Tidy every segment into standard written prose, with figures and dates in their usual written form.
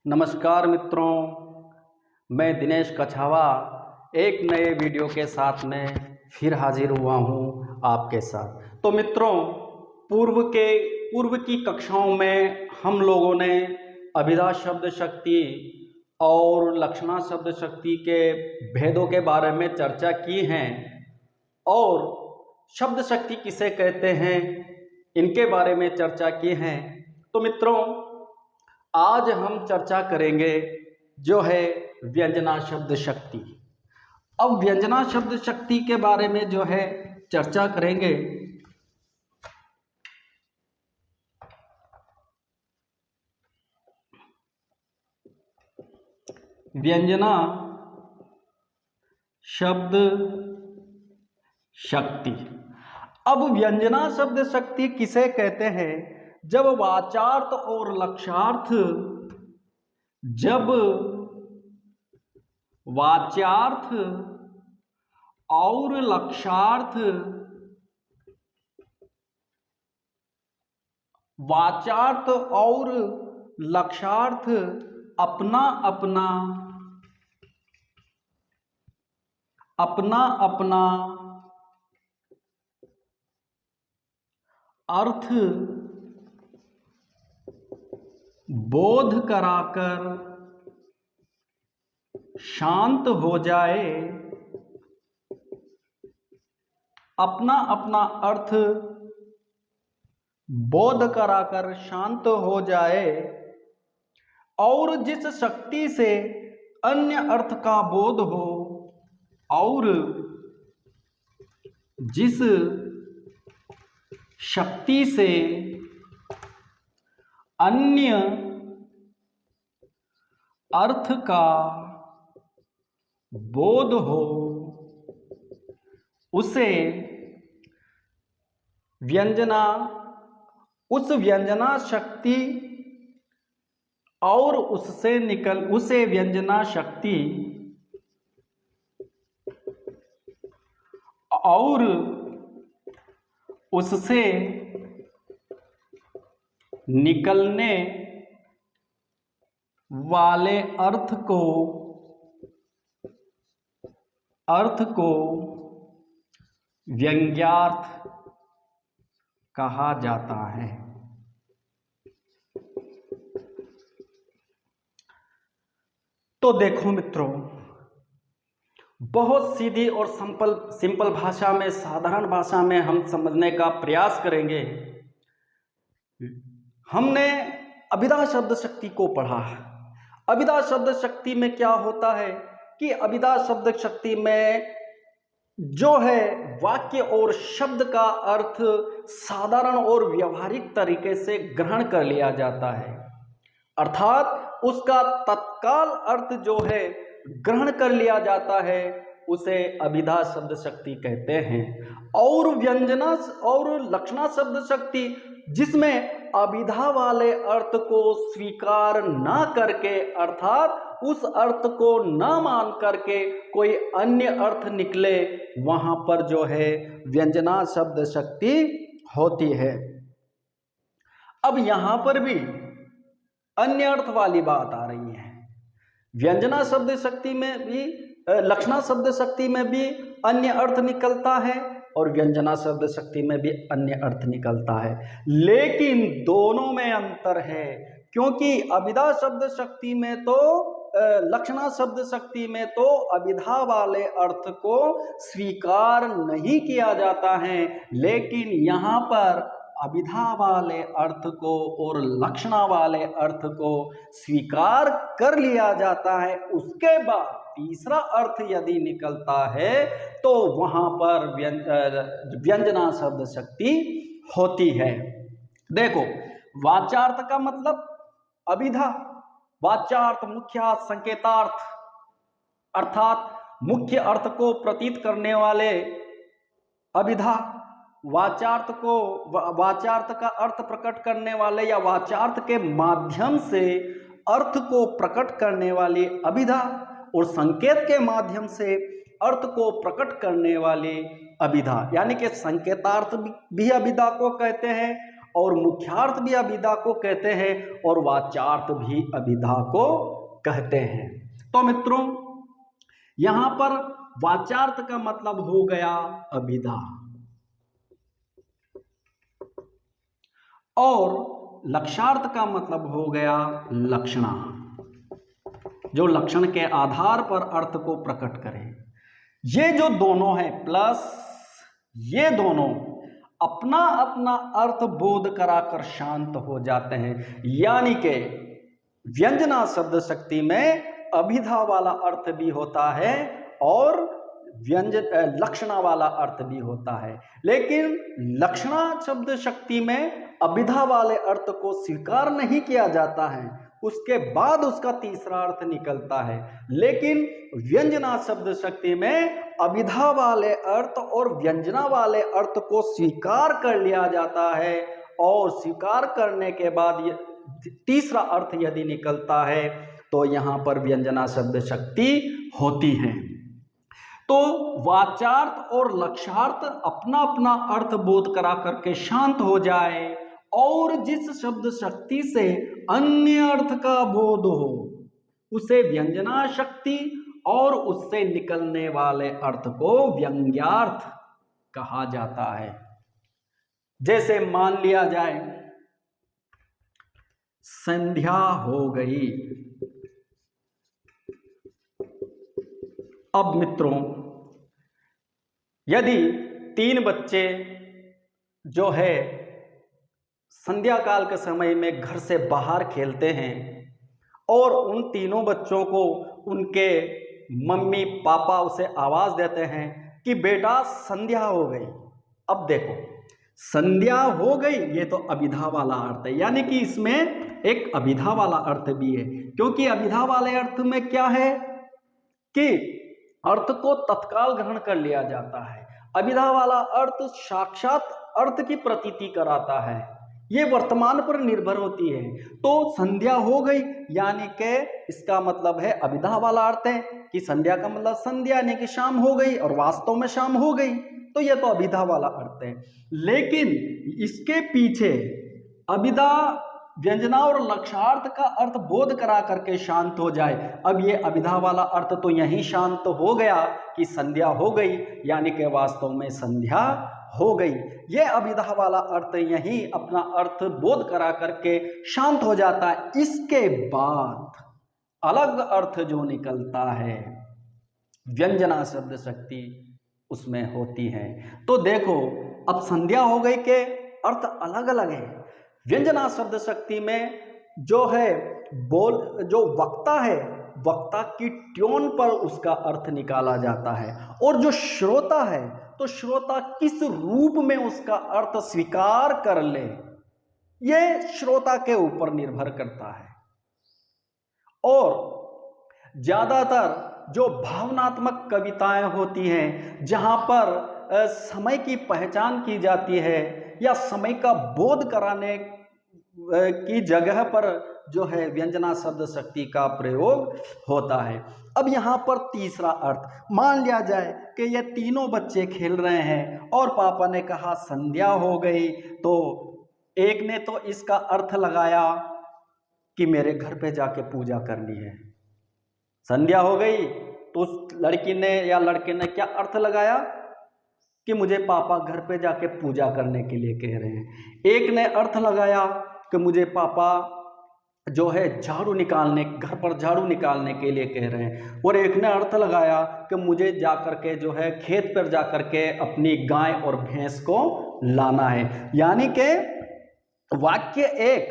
नमस्कार मित्रों, मैं दिनेश कछावा एक नए वीडियो के साथ में फिर हाजिर हुआ हूँ आपके साथ। तो मित्रों, पूर्व की कक्षाओं में हम लोगों ने अभिधा शब्द शक्ति और लक्षणा शब्द शक्ति के भेदों के बारे में चर्चा की हैं और शब्द शक्ति किसे कहते हैं इनके बारे में चर्चा की हैं। तो मित्रों, आज हम चर्चा करेंगे जो है व्यंजना शब्द शक्ति। अब व्यंजना शब्द शक्ति के बारे में जो है चर्चा करेंगे। व्यंजना शब्द शक्ति। अब व्यंजना शब्द शक्ति किसे कहते हैं? जब वाचार्थ और लक्षार्थ और लक्षार्थ वाचार्थ और लक्षार्थ अपना अपना अर्थ बोध कराकर शांत हो जाए, अपना अर्थ बोध कराकर शांत हो जाए और जिस शक्ति से अन्य अर्थ का बोध हो और जिस शक्ति से अन्य अर्थ का बोध हो उसे उस व्यंजना शक्ति और उसे व्यंजना शक्ति और उससे निकलने वाले अर्थ को व्यंग्यार्थ कहा जाता है। तो देखो मित्रों, बहुत सीधी और सिंपल भाषा में, साधारण भाषा में हम समझने का प्रयास करेंगे। हमने अभिधा शब्द शक्ति को पढ़ा। अभिधा शब्द शक्ति में क्या होता है कि अभिधा शब्द शक्ति में जो है वाक्य और शब्द का अर्थ साधारण और व्यवहारिक तरीके से ग्रहण कर लिया जाता है, अर्थात उसका तत्काल अर्थ जो है ग्रहण कर लिया जाता है, उसे अभिधा शब्द शक्ति कहते हैं। और व्यंजना और लक्षणा शब्द शक्ति जिसमें अभिधा वाले अर्थ को स्वीकार ना करके, अर्थात उस अर्थ को न मान करके कोई अन्य अर्थ निकले, वहां पर जो है व्यंजना शब्द शक्ति होती है। अब यहां पर भी अन्य अर्थ वाली बात आ रही है। व्यंजना शब्द शक्ति में भी, लक्षणा शब्द शक्ति में भी अन्य अर्थ निकलता है और व्यंजना शब्द शक्ति में भी अन्य अर्थ निकलता है, लेकिन दोनों में अंतर है। क्योंकि अभिधा शब्द शक्ति में तो लक्षणा शब्द शक्ति में तो अभिधा वाले अर्थ को स्वीकार नहीं किया जाता है, लेकिन यहाँ पर अभिधा वाले अर्थ को और लक्षणा वाले अर्थ को स्वीकार कर लिया जाता है। उसके बाद तीसरा अर्थ यदि निकलता है तो वहां पर व्यंजना शब्द शक्ति होती है। देखो, वाचार्थ का मतलब अभिधा, वाचार्थ मुख्यार्थ संकेतार्थ, अर्थात मुख्य अर्थ को प्रतीत करने वाले अभिधा, वाचार्थ का अर्थ प्रकट करने वाले या वाचार्थ के माध्यम से अर्थ को प्रकट करने वाली अभिधा, और संकेत के माध्यम से अर्थ को प्रकट करने वाली अभिधा, यानी कि संकेतार्थ भी अभिधा को कहते हैं और मुख्यार्थ भी अभिधा को कहते हैं और वाच्यार्थ भी अभिधा को कहते हैं। तो मित्रों, यहां पर वाच्यार्थ का मतलब हो गया अभिधा और लक्षार्थ का मतलब हो गया लक्षणा, जो लक्षण के आधार पर अर्थ को प्रकट करे। ये जो दोनों है प्लस ये दोनों अपना अपना अर्थ बोध कराकर शांत हो जाते हैं, यानी कि व्यंजना शब्द शक्ति में अभिधा वाला अर्थ भी होता है और व्यंजन लक्षणा वाला अर्थ भी होता है। लेकिन लक्षणा शब्द शक्ति में अभिधा वाले अर्थ को स्वीकार नहीं किया जाता है, उसके बाद उसका तीसरा अर्थ निकलता है। लेकिन व्यंजना शब्द शक्ति में अभिधा वाले अर्थ और व्यंजना वाले अर्थ को स्वीकार कर लिया जाता है और स्वीकार करने के बाद तीसरा अर्थ यदि निकलता है तो यहां पर व्यंजना शब्द शक्ति होती है। तो वाचार्थ और लक्षार्थ अपना अपना अर्थ बोध करा करके शांत हो जाए और जिस शब्द शक्ति से अन्य अर्थ का बोध हो उसे व्यंजना शक्ति और उससे निकलने वाले अर्थ को व्यंग्यार्थ कहा जाता है। जैसे मान लिया जाए संध्या हो गई। अब मित्रों, यदि तीन बच्चे जो है संध्या काल के समय में घर से बाहर खेलते हैं और उन तीनों बच्चों को उनके मम्मी पापा उसे आवाज देते हैं कि बेटा संध्या हो गई। अब देखो, संध्या हो गई ये तो अभिधा वाला अर्थ है, यानी कि इसमें एक अभिधा वाला अर्थ भी है, क्योंकि अभिधा वाले अर्थ में क्या है कि अर्थ को तत्काल ग्रहण कर लिया जाता है। अभिधा वाला अर्थ साक्षात अर्थ की प्रतीति कराता है, ये वर्तमान पर निर्भर होती है। तो संध्या हो गई यानी कि इसका मतलब है अभिधा वाला अर्थ है कि संध्या का मतलब संध्या यानी कि शाम हो गई और वास्तव में शाम हो गई, तो यह तो अभिधा वाला अर्थ है। लेकिन इसके पीछे अभिधा व्यंजना और लक्षार्थ का अर्थ बोध करा करके शांत हो जाए। अब ये अभिधा वाला अर्थ तो यही शांत हो गया कि संध्या हो गई, यानी कि वास्तव में संध्या हो गई। ये अभिधा वाला अर्थ यही अपना अर्थ बोध करा करके शांत हो जाता है। इसके बाद अलग अर्थ जो निकलता है व्यंजना शब्द शक्ति उसमें होती है। तो देखो, अब संध्या हो गई के अर्थ अलग अलग है। व्यंजना शब्द शक्ति में जो है जो वक्ता है, वक्ता की ट्यून पर उसका अर्थ निकाला जाता है, और जो श्रोता है तो श्रोता किस रूप में उसका अर्थ स्वीकार कर ले ये श्रोता के ऊपर निर्भर करता है। और ज्यादातर जो भावनात्मक कविताएं होती हैं जहां पर समय की पहचान की जाती है या समय का बोध कराने की जगह पर जो है व्यंजना शब्द शक्ति का प्रयोग होता है। अब यहाँ पर तीसरा अर्थ मान लिया जाए कि ये तीनों बच्चे खेल रहे हैं और पापा ने कहा संध्या हो गई, तो एक ने तो इसका अर्थ लगाया कि मेरे घर पे जाके पूजा करनी है। संध्या हो गई तो उस लड़की ने या लड़के ने क्या अर्थ लगाया कि मुझे पापा घर पे जाके पूजा करने के लिए कह रहे हैं। एक ने अर्थ लगाया कि मुझे पापा जो है झाड़ू निकालने, घर पर झाड़ू निकालने के लिए कह रहे हैं, और एक ने अर्थ लगाया कि मुझे जाकर के जो है खेत पर जाकर के अपनी गाय और भैंस को लाना है। यानी कि वाक्य एक,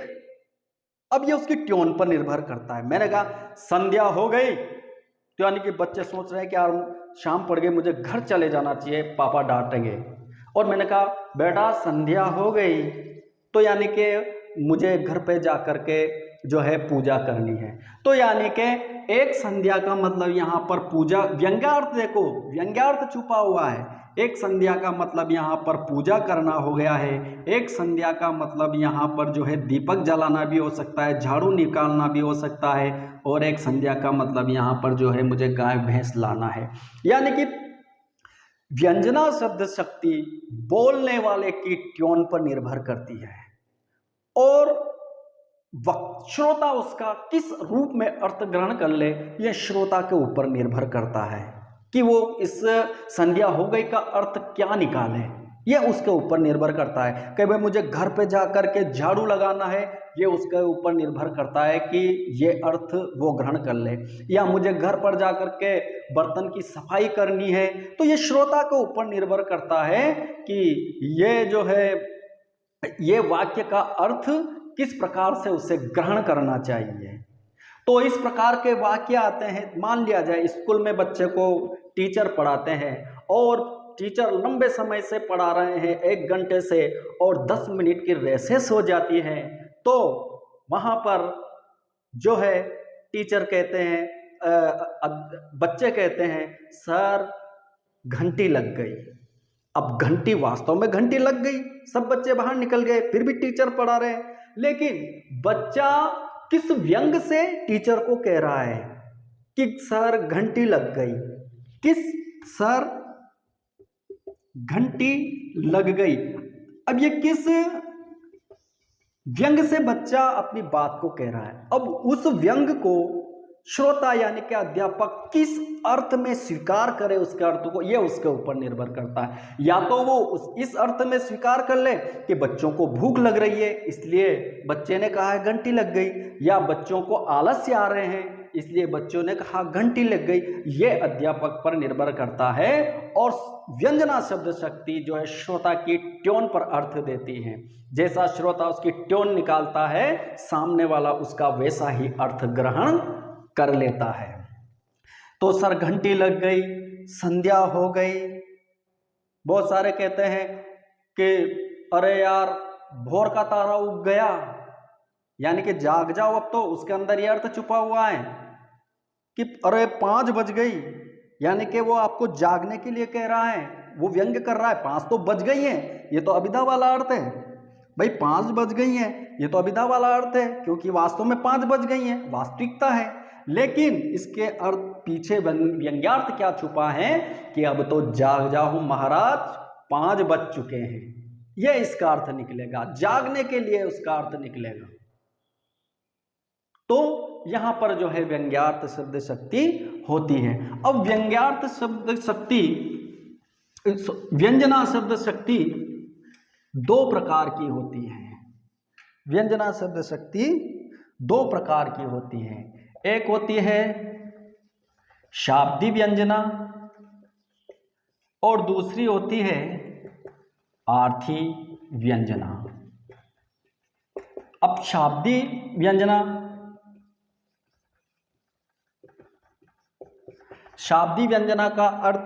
अब ये उसकी ट्यून पर निर्भर करता है। मैंने कहा संध्या हो गई तो यानी कि बच्चे सोच रहे हैं कि यार शाम पड़ गई, मुझे घर चले जाना चाहिए, पापा डांटेंगे। और मैंने कहा बेटा संध्या हो गई तो यानी कि मुझे घर पे जा कर के जो है पूजा करनी है। तो यानी कि एक संध्या का मतलब यहाँ पर पूजा, व्यंग्यार्थ देखो, व्यंग्यार्थ छुपा हुआ है। एक संध्या का मतलब यहाँ पर पूजा करना हो गया है, एक संध्या का मतलब यहाँ पर जो है दीपक जलाना भी हो सकता है, झाड़ू निकालना भी हो सकता है, और एक संध्या का मतलब यहाँ पर जो है मुझे गाय भैंस लाना है। यानी कि व्यंजना शब्द शक्ति बोलने वाले की ट्यून पर निर्भर करती है। और श्रोता उसका किस रूप में अर्थ ग्रहण कर ले, यह श्रोता के ऊपर निर्भर करता है कि वो इस संध्या हो गई का अर्थ क्या निकाले। यह उसके ऊपर निर्भर करता है। कई बार मुझे घर पे जाकर के झाड़ू लगाना है, ये उसके ऊपर निर्भर करता है कि ये अर्थ वो ग्रहण कर ले, या मुझे घर पर जाकर के बर्तन की सफाई करनी है, तो ये श्रोता के ऊपर निर्भर करता है कि ये जो है ये वाक्य का अर्थ किस प्रकार से उसे ग्रहण करना चाहिए। तो इस प्रकार के वाक्य आते हैं। मान लिया जाए स्कूल में बच्चे को टीचर पढ़ाते हैं और टीचर लंबे समय से पढ़ा रहे हैं, 1 घंटे से, और 10 मिनट की रेसेस हो जाती है, तो वहाँ पर जो है टीचर कहते हैं, बच्चे कहते हैं सर घंटी लग गई। अब घंटी, वास्तव में घंटी लग गई, सब बच्चे बाहर निकल गए, फिर भी टीचर पढ़ा रहे, लेकिन बच्चा किस व्यंग से टीचर को कह रहा है कि सर घंटी लग गई, किस सर घंटी लग गई। अब ये किस व्यंग से बच्चा अपनी बात को कह रहा है। अब उस व्यंग को श्रोता यानी कि अध्यापक किस अर्थ में स्वीकार करे उसके अर्थ को, यह उसके ऊपर निर्भर करता है। या तो वो इस अर्थ में स्वीकार कर ले कि बच्चों को भूख लग रही है इसलिए बच्चे ने कहा है घंटी लग गई, या बच्चों को आलस्य आ रहे हैं इसलिए बच्चों ने कहा घंटी लग गई। यह अध्यापक पर निर्भर करता है। और व्यंजना शब्द शक्ति जो है श्रोता की ट्यून पर अर्थ देती है। जैसा श्रोता उसकी ट्यून निकालता है, सामने वाला उसका वैसा ही अर्थ ग्रहण कर लेता है। तो सर घंटी लग गई, संध्या हो गई। बहुत सारे कहते हैं कि अरे यार भोर का तारा उग गया, यानी कि जाग जाओ अब तो, उसके अंदर ये अर्थ छुपा हुआ है कि अरे 5 बज गई, यानी कि वो आपको जागने के लिए कह रहा है, वो व्यंग कर रहा है 5 तो बज गई हैं, ये तो अभिधा वाला अर्थ है भाई, 5 बज गई हैं, ये तो अभिधा वाला अर्थ है, क्योंकि वास्तव में 5 बज गई हैं, वास्तविकता है। लेकिन इसके अर्थ पीछे व्यंग्यार्थ क्या छुपा है कि अब तो जाग जाओ महाराज, 5 बज चुके हैं, यह इसका अर्थ निकलेगा, जागने के लिए उसका अर्थ निकलेगा। तो यहां पर जो है व्यंग्यार्थ शब्द शक्ति होती है। अब व्यंग्यार्थ शब्द शक्ति, व्यंजना शब्द शक्ति 2 प्रकार की होती है। व्यंजना शब्द शक्ति 2 प्रकार की होती है। एक होती है शाब्दी व्यंजना और दूसरी होती है आर्थी व्यंजना। अब शाब्दी व्यंजना, शाब्दी व्यंजना का अर्थ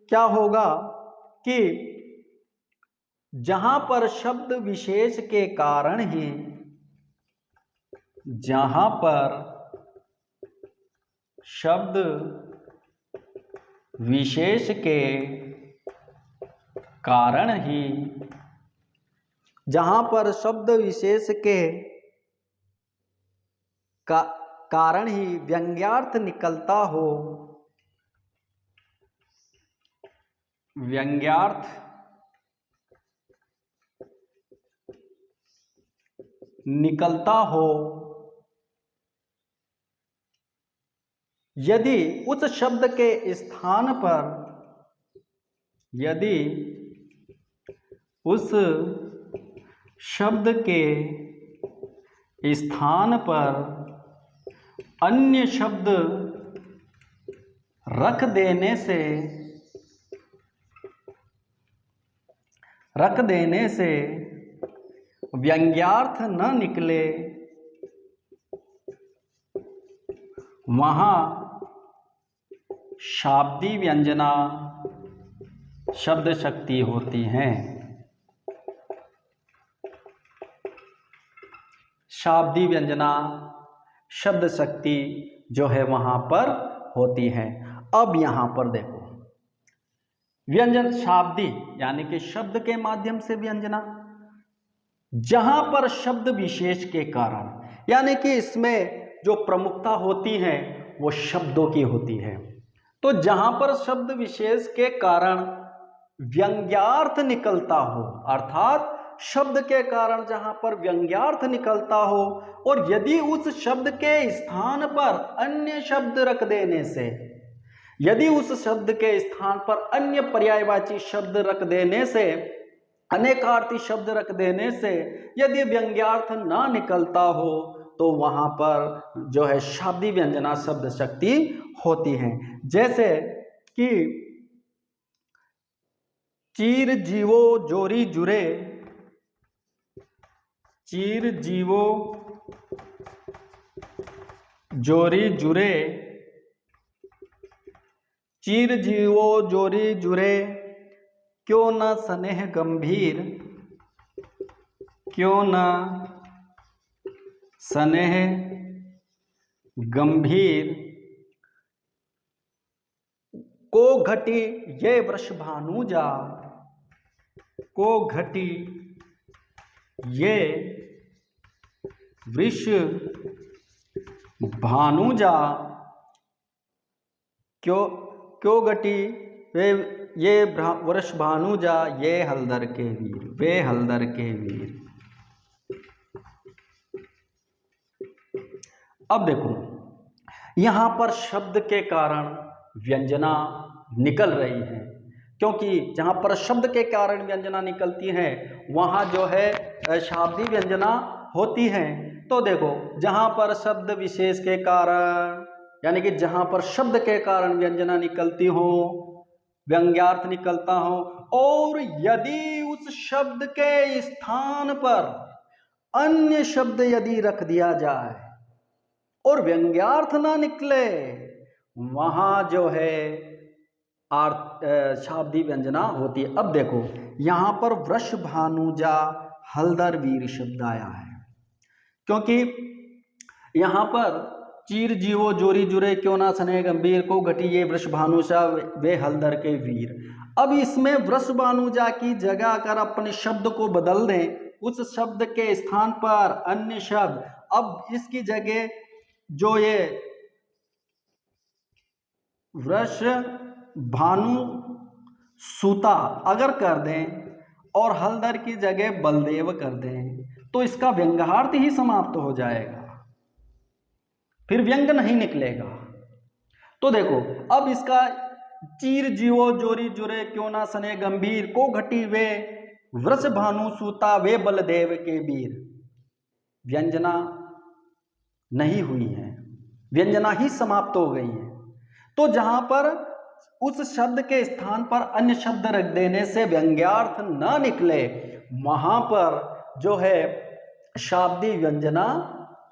क्या होगा कि जहां पर शब्द विशेष के कारण ही, जहां पर शब्द विशेष के कारण ही, जहां पर शब्द विशेष के कारण ही व्यंग्यार्थ निकलता हो, व्यंग्यार्थ निकलता हो, यदि उस शब्द के स्थान पर, यदि उस शब्द के स्थान पर अन्य शब्द रख देने से व्यंग्यार्थ न निकले, वहां शाब्दी व्यंजना शब्द शक्ति होती हैं। शाब्दी व्यंजना शब्द शक्ति जो है वहां पर होती है। अब यहां पर देखो, व्यंजन शाब्दी यानी कि शब्द के माध्यम से व्यंजना, जहां पर शब्द विशेष के कारण, यानी कि इसमें जो प्रमुखता होती है वो शब्दों की होती है। तो जहां पर शब्द विशेष के कारण व्यंग्यार्थ निकलता हो, अर्थात शब्द के कारण जहां पर व्यंग्यार्थ निकलता हो, और यदि उस शब्द के स्थान पर अन्य शब्द रख देने से, यदि उस शब्द के स्थान पर अन्य पर्यायवाची शब्द रख देने से, अनेकार्थी शब्द रख देने से यदि व्यंग्यार्थ ना निकलता हो, तो वहां पर जो है शाब्दी व्यंजना शब्द शक्ति होती है। जैसे कि चीर जीवो जोरी जुरे, चीर जीवो जोरी जुरे, चीर जीवो जोरी जुरे, क्यों न स्नेह गंभीर, क्यों न स्नेह गंभीर, को घटी ये वृषभानुजा, को घटी ये वृष भानुजा, क्यों घटी ये वृष भानुजा, ये हलदर के वीर, वे हलदर के वीर। अब देखो यहां पर शब्द के कारण व्यंजना निकल रही है, क्योंकि जहां पर शब्द के कारण व्यंजना निकलती है वहां जो है शाब्दी व्यंजना होती है। तो देखो जहां पर शब्द विशेष के कारण, यानी कि जहां पर शब्द के कारण व्यंजना निकलती हो, व्यंग्यार्थ निकलता हो, और यदि उस शब्द के स्थान पर अन्य शब्द यदि रख दिया जाए और व्यंग्यार्थ ना निकले, वहां जो है शाब्दी व्यंजना होती है। अब देखो यहां पर वृष भानुजा हलदर वीर शब्द आया है, क्योंकि यहां पर चीर जीवो जोरी जुरे, क्यों ना स्नेह गंभीर, को घटी ये वृष भानुजा, वे हलदर के वीर। अब इसमें वृष भानुजा की जगह अगर अपने शब्द को बदल दें, उस शब्द के स्थान पर अन्य शब्द, अब इसकी जगह जो ये वृष भानु सूता अगर कर दें और हलदर की जगह बलदेव कर दें, तो इसका व्यंग्यार्थ ही समाप्त हो जाएगा, फिर व्यंग नहीं निकलेगा। तो देखो अब इसका चीर जीवो जोरी जुरे, क्यों ना स्नेह गंभीर, को घटी वे वृष भानु सूता, वे बलदेव के वीर, व्यंजना नहीं हुई है, व्यंजना ही समाप्त हो गई है। तो जहां पर उस शब्द के स्थान पर अन्य शब्द रख देने से व्यंग्यार्थ ना निकले, वहां पर जो है शाब्दी व्यंजना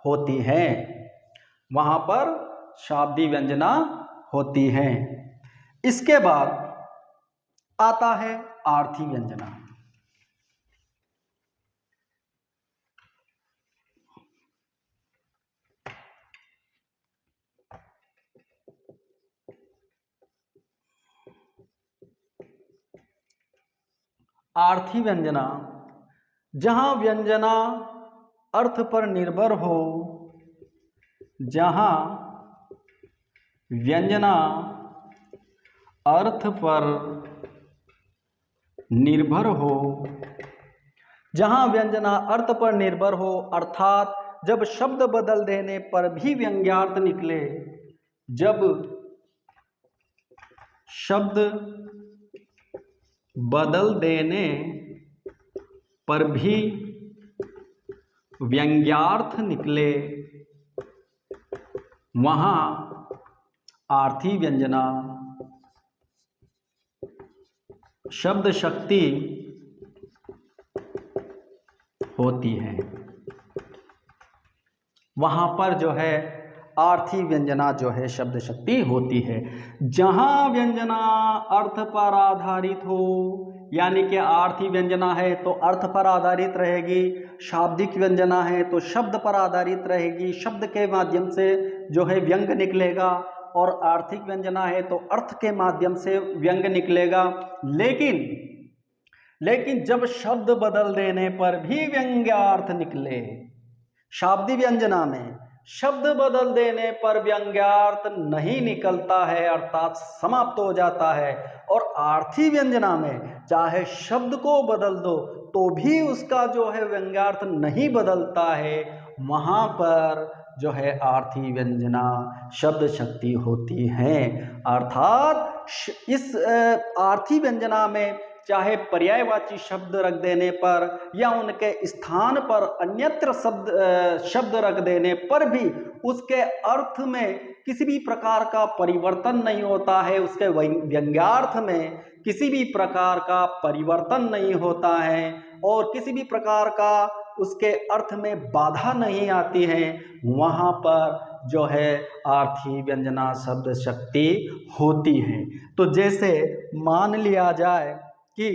होती है, वहां पर शाब्दी व्यंजना होती है। इसके बाद आता है आर्थी व्यंजना। आर्थी व्यंजना जहां व्यंजना अर्थ पर निर्भर हो, जहां व्यंजना अर्थ पर निर्भर हो, जहां व्यंजना अर्थ पर निर्भर हो, अर्थात जब शब्द बदल देने पर भी व्यंग्यार्थ निकले, जब शब्द बदल देने पर भी व्यंग्यार्थ निकले, वहां आर्थी व्यंजना शब्द शक्ति होती है। वहां पर जो है आर्थी व्यंजना जो है शब्द शक्ति होती है। जहां व्यंजना अर्थ पर आधारित हो, यानी कि आर्थी व्यंजना है तो अर्थ पर आधारित रहेगी, शाब्दिक व्यंजना है तो शब्द पर आधारित रहेगी, शब्द के माध्यम से जो है व्यंग निकलेगा, और आर्थिक व्यंजना है तो अर्थ के माध्यम से व्यंग निकलेगा। लेकिन जब शब्द बदल देने पर भी व्यंग्यार्थ निकले, शाब्दी व्यंजना में शब्द बदल देने पर व्यंग्यार्थ नहीं निकलता है, अर्थात समाप्त हो जाता है। और आर्थी व्यंजना में चाहे शब्द को बदल दो तो भी उसका जो है व्यंग्यार्थ नहीं बदलता है, वहाँ पर जो है आर्थी व्यंजना शब्द शक्ति होती है। अर्थात इस आर्थी व्यंजना में चाहे पर्यायवाची शब्द रख देने पर या उनके स्थान पर अन्यत्र शब्द रख देने पर भी उसके अर्थ में किसी भी प्रकार का परिवर्तन नहीं होता है, उसके व्यंग्यार्थ में किसी भी प्रकार का परिवर्तन नहीं होता है और किसी भी प्रकार का उसके अर्थ में बाधा नहीं आती है, वहाँ पर जो है आर्थी व्यंजना शब्द शक्ति होती है। तो जैसे मान लिया जाए कि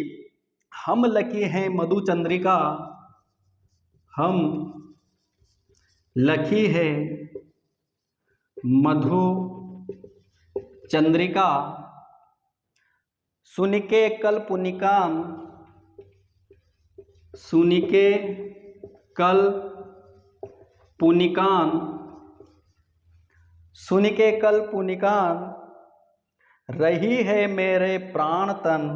हम लकी हैं मधु चंद्रिका, हम लकी है मधु चंद्रिका, सुनिके कल पुनिकान, सुनिके कल पुनिकान, सुनिके कल पुनिकान, रही है मेरे प्राण तन,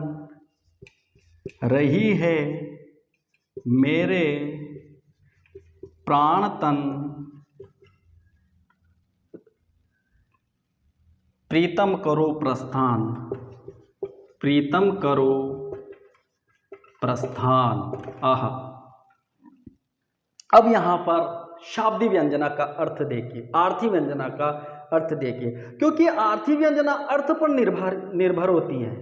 रही है मेरे प्राण तन, प्रीतम करो प्रस्थान, प्रीतम करो प्रस्थान। आह, अब यहाँ पर शाब्दी व्यंजना का अर्थ देखिए, आर्थी व्यंजना का अर्थ देखिए, क्योंकि आर्थी व्यंजना अर्थ पर निर्भर होती है,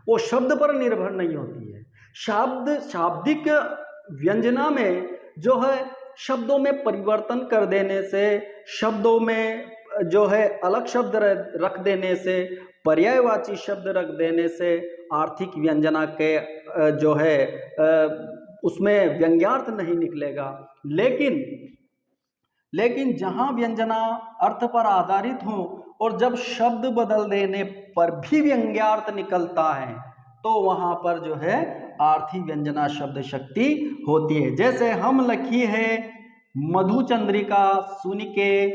वो शब्द पर निर्भर नहीं होती है। शाब्दिक व्यंजना में जो है शब्दों में परिवर्तन कर देने से, शब्दों में जो है अलग शब्द रख देने से, पर्यायवाची शब्द रख देने से आर्थिक व्यंजना के जो है उसमें व्यंग्यार्थ नहीं निकलेगा। लेकिन जहाँ व्यंजना अर्थ पर आधारित हो और जब शब्द बदल देने पर भी व्यंग्यार्थ निकलता है, तो वहाँ पर जो है आर्थी व्यंजना शब्द शक्ति होती है। जैसे हम लखी है मधु चंद्रिका, सुनिके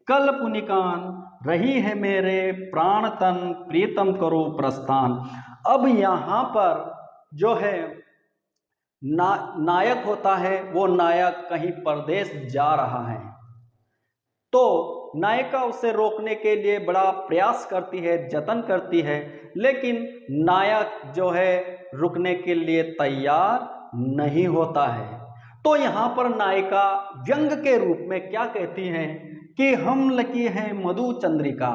कल पुनिकान, रही है मेरे प्राण तन, प्रीतम करो प्रस्थान। अब यहाँ पर जो है नायक होता है, वो नायक कहीं परदेश जा रहा है, तो नायिका उसे रोकने के लिए बड़ा प्रयास करती है, जतन करती है, लेकिन नायक जो है रुकने के लिए तैयार नहीं होता है। तो यहाँ पर नायिका व्यंग के रूप में क्या कहती हैं कि हम लकी हैं मधु चंद्रिका,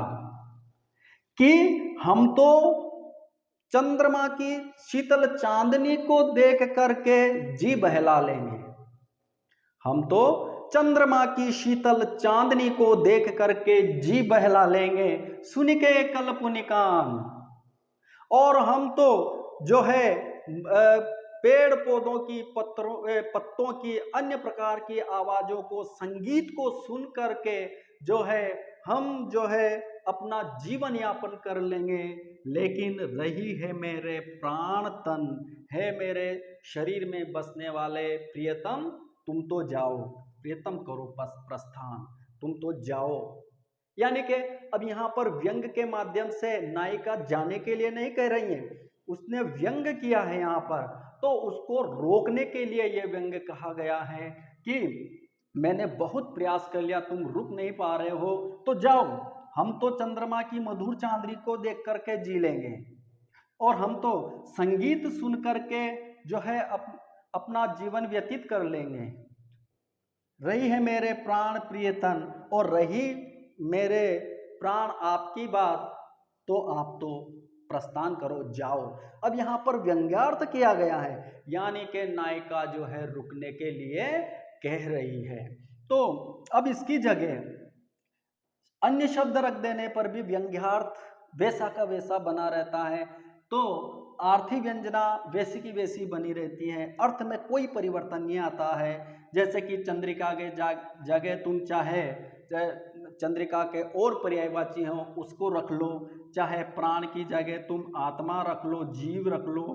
कि हम तो चंद्रमा की शीतल चांदनी को देख करके जी बहला लेंगे, हम तो चंद्रमा की शीतल चांदनी को देख करके जी बहला लेंगे, सुनिके कल पुनिकान, और हम तो जो है पेड़ पौधों की पत्तों की अन्य प्रकार की आवाजों को, संगीत को सुन करके जो है हम जो है अपना जीवन यापन कर लेंगे। लेकिन रही है मेरे प्राण तन, है मेरे शरीर में बसने वाले प्रियतम, तुम तो जाओ, प्रियतम करो प्रस्थान, तुम तो जाओ। यानी कि अब यहाँ पर व्यंग के माध्यम से नायिका जाने के लिए नहीं कह रही है, उसने व्यंग किया है यहाँ पर, तो उसको रोकने के लिए ये व्यंग कहा गया है कि मैंने बहुत प्रयास कर लिया, तुम रुक नहीं पा रहे हो, तो जाओ, हम तो चंद्रमा की मधुर चांदनी को देख करके जी लेंगे, और हम तो संगीत सुन करके जो है अपना जीवन व्यतीत कर लेंगे। रही है मेरे प्राण प्रियतन, और रही मेरे प्राण आपकी बात, तो आप तो प्रस्थान करो, जाओ। अब यहाँ पर व्यंग्यार्थ किया गया है, यानी कि नायिका जो है रुकने के लिए कह रही है। तो अब इसकी जगह अन्य शब्द रख देने पर भी व्यंग्यार्थ वैसा का वैसा बना रहता है, तो आर्थी व्यंजना वैसी की वैसी बनी रहती है, अर्थ में कोई परिवर्तन नहीं आता है। जैसे कि चंद्रिका के जगह तुम चाहे चंद्रिका के और पर्यायवाची हो उसको रख लो, चाहे प्राण की जगह तुम आत्मा रख लो, जीव रख लो,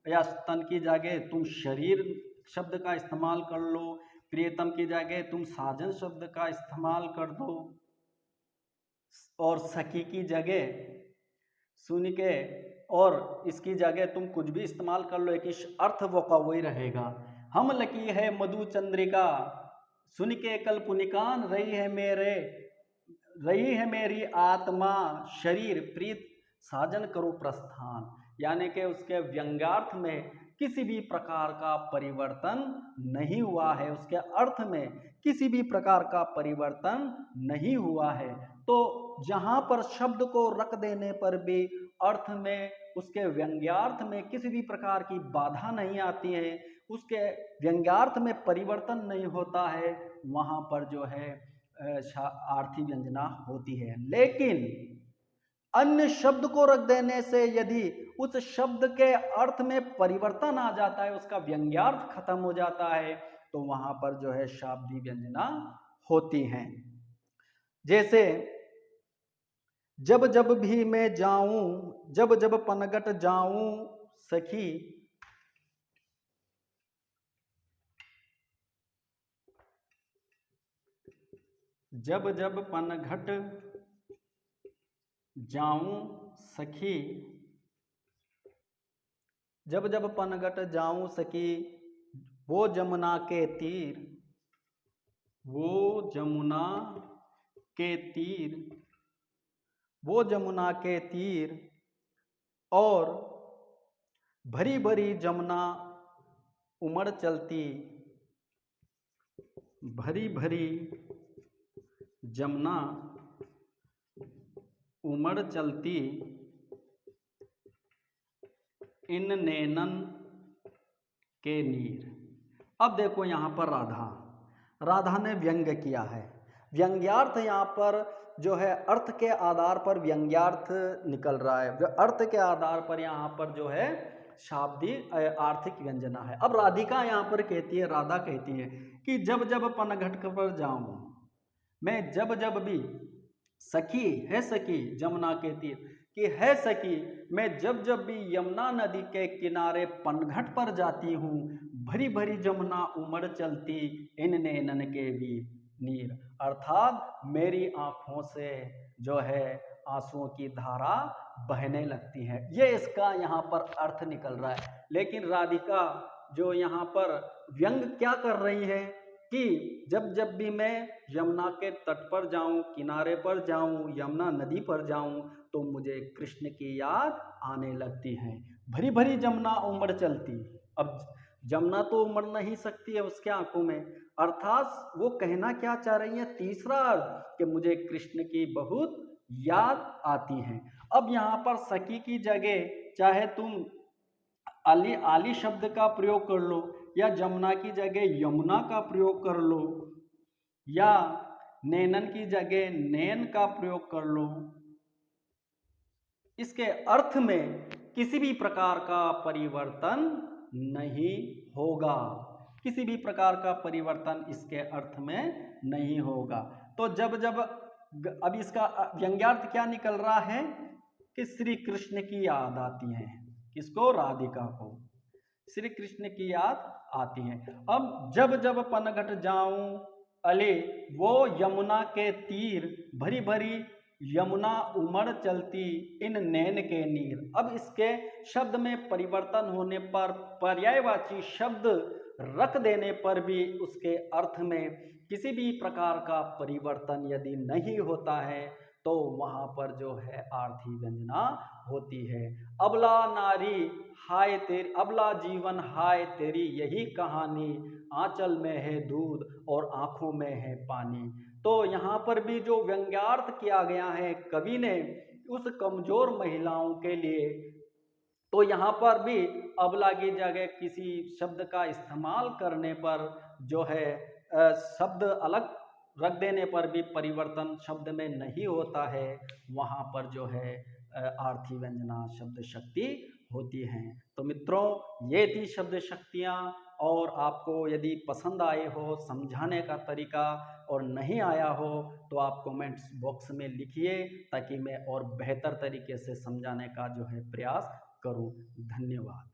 या स्तन की जगह तुम शरीर शब्द का इस्तेमाल कर लो, प्रियतम की जगह तुम साजन शब्द का इस्तेमाल कर दो, और सखी की जगह सुन के और इसकी जगह तुम कुछ भी इस्तेमाल कर लो, एक अर्थ वो का वही रहेगा। हम लकी है मधु चंद्रिका, सुन के कल्पनिकान रही है मेरी आत्मा, शरीर प्रीत साजन करो प्रस्थान। यानी कि उसके व्यंग्यार्थ में किसी भी प्रकार का परिवर्तन नहीं हुआ है, उसके अर्थ में किसी भी प्रकार का परिवर्तन नहीं हुआ है। तो जहाँ पर शब्द को रख देने पर भी अर्थ में, उसके व्यंग्यार्थ में किसी भी प्रकार की बाधा नहीं आती है, उसके व्यंग्यार्थ में परिवर्तन नहीं होता है, वहाँ पर जो है आर्थी व्यंजना होती है। लेकिन अन्य शब्द को रख देने से यदि उस शब्द के अर्थ में परिवर्तन आ जाता है, उसका व्यंग्यार्थ खत्म हो जाता है, तो वहां पर जो है शाब्दी व्यंजना होती हैं। जैसे जब जब भी मैं जाऊं, जब जब पनघट जाऊं सखी, जब जब पनघट जाऊं सखी, जब जब पनघट जाऊं सखी, वो जमुना के तीर, वो जमुना के तीर, वो जमुना के तीर, और भरी भरी जमुना उमड़ चलती, भरी भरी जमुना उमड़ चलती, इन नैनन के नीर। अब देखो यहाँ पर राधा ने व्यंग्य किया है। व्यंग्यार्थ यहाँ पर जो है अर्थ के आधार पर व्यंग्यार्थ निकल रहा है, अर्थ के आधार पर यहाँ पर जो है शाब्दी आर्थिक व्यंजना है। अब राधिका यहाँ पर कहती है, राधा कहती है कि जब जब पनघट पर जाऊं मैं, जब जब भी, सखी है सखी जमुना के तीर, कि है सखी मैं जब जब भी यमुना नदी के किनारे पनघट पर जाती हूँ, भरी भरी जमुना उमड़ चलती, इन नैनन के भी नीर, अर्थात मेरी आंखों से जो है आंसुओं की धारा बहने लगती है। ये इसका यहाँ पर अर्थ निकल रहा है। लेकिन राधिका जो यहाँ पर व्यंग क्या कर रही है कि जब जब भी मैं यमुना के तट पर जाऊं, किनारे पर जाऊं, यमुना नदी पर जाऊं, तो मुझे कृष्ण की याद आने लगती है। भरी भरी जमुना उमड़ चलती, अब जमुना तो उमड़ नहीं सकती है उसके आंखों में, अर्थात वो कहना क्या चाह रही है, तीसरा अर्थ कि मुझे कृष्ण की बहुत याद आती है। अब यहाँ पर सखी की जगह चाहे तुम आली आली शब्द का प्रयोग कर लो, या जमुना की जगह यमुना का प्रयोग कर लो, या नैनन की जगह नैन का प्रयोग कर लो, इसके अर्थ में किसी भी प्रकार का परिवर्तन नहीं होगा, किसी भी प्रकार का परिवर्तन इसके अर्थ में नहीं होगा। तो जब जब, अब इसका व्यंग्यार्थ क्या निकल रहा है कि श्री कृष्ण की याद आती है, किसको, राधिका को श्री कृष्ण की याद आती है। अब जब जब पनघट जाऊं अले, वो यमुना के तीर, भरी भरी यमुना उमड़ चलती, इन नैन के नीर। अब इसके शब्द में परिवर्तन होने पर, पर्यायवाची शब्द रख देने पर भी उसके अर्थ में किसी भी प्रकार का परिवर्तन यदि नहीं होता है, तो वहाँ पर जो है आर्थी व्यंजना होती है। अबला नारी हाय तेरी, अबला जीवन हाय तेरी यही कहानी, आंचल में है दूध और आंखों में है पानी। तो यहाँ पर भी जो व्यंग्यार्थ किया गया है कवि ने उस कमजोर महिलाओं के लिए, तो यहाँ पर भी अबला की जगह किसी शब्द का इस्तेमाल करने पर जो है शब्द अलग रख देने पर भी परिवर्तन शब्द में नहीं होता है, वहाँ पर जो है आर्थी व्यंजना शब्द शक्ति होती हैं। तो मित्रों, ये थी शब्द शक्तियाँ, और आपको यदि पसंद आए हो समझाने का तरीका और नहीं आया हो तो आप कमेंट्स बॉक्स में लिखिए, ताकि मैं और बेहतर तरीके से समझाने का जो है प्रयास करूं। धन्यवाद।